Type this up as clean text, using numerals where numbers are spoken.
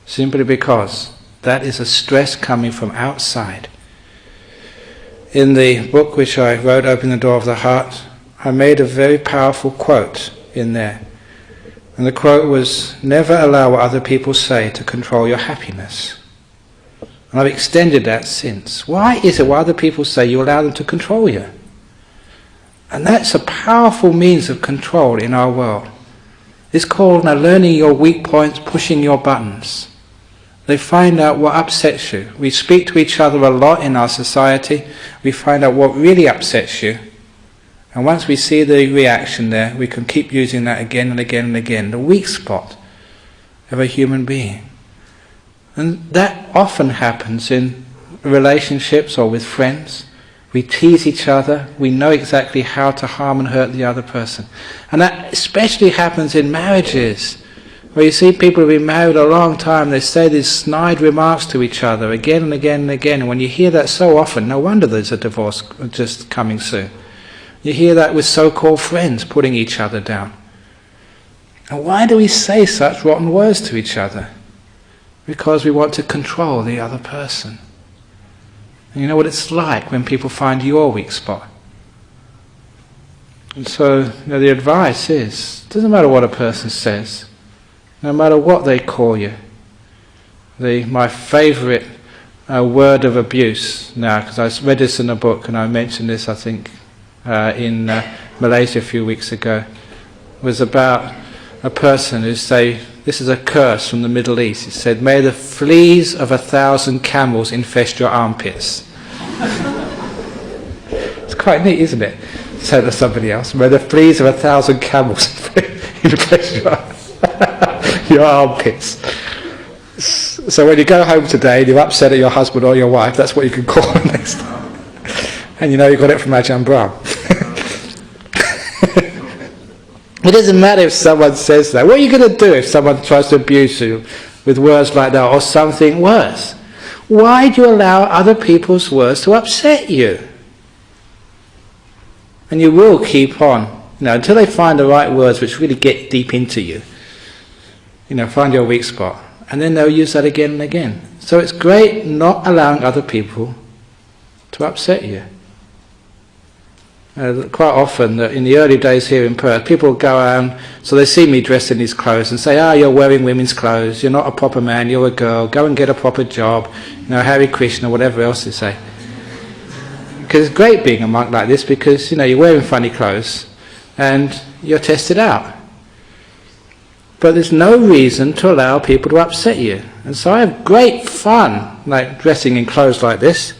simply because that is a stress coming from outside. In the book which I wrote, Opening the Door of the Heart, I made a very powerful quote in there. And the quote was, "Never allow what other people say to control your happiness." And I've extended that since. Why is it what other people say you allow them to control you? And that's a powerful means of control in our world. It's called now learning your weak points, pushing your buttons. They find out what upsets you. We speak to each other a lot in our society. We find out what really upsets you. And once we see the reaction there, we can keep using that again and again and again. The weak spot of a human being. And that often happens in relationships or with friends. We tease each other. We know exactly how to harm and hurt the other person. And that especially happens in marriages, where you see people who've been married a long time, they say these snide remarks to each other again and again and again. And when you hear that so often, no wonder there's a divorce just coming soon. You hear that with so-called friends putting each other down. And why do we say such rotten words to each other? Because we want to control the other person. And you know what it's like when people find your weak spot. And so the advice is, it doesn't matter what a person says, no matter what they call you. My favourite word of abuse now, because I read this in a book and I mentioned this I think in Malaysia a few weeks ago, was about a person who say, this is a curse from the Middle East. It said, "May the fleas of 1,000 camels infest your armpits." It's quite neat, isn't it? Say to somebody else, "May the fleas of 1,000 camels infest your armpits." So when you go home today and you're upset at your husband or your wife, that's what you can call them next time. And you know you got it from Ajahn Brahm. It doesn't matter if someone says that. What are you going to do if someone tries to abuse you with words like that or something worse? Why do you allow other people's words to upset you? And you will keep on, until they find the right words which really get deep into you. Find your weak spot. And then they'll use that again and again. So it's great not allowing other people to upset you. Quite often, in the early days here in Perth, people go around, so they see me dressed in these clothes and say, "You're wearing women's clothes, you're not a proper man, you're a girl, go and get a proper job, Hare Krishna," whatever else they say. Because it's great being a monk like this, because you're wearing funny clothes and you're tested out. But there's no reason to allow people to upset you. And so I have great fun, dressing in clothes like this.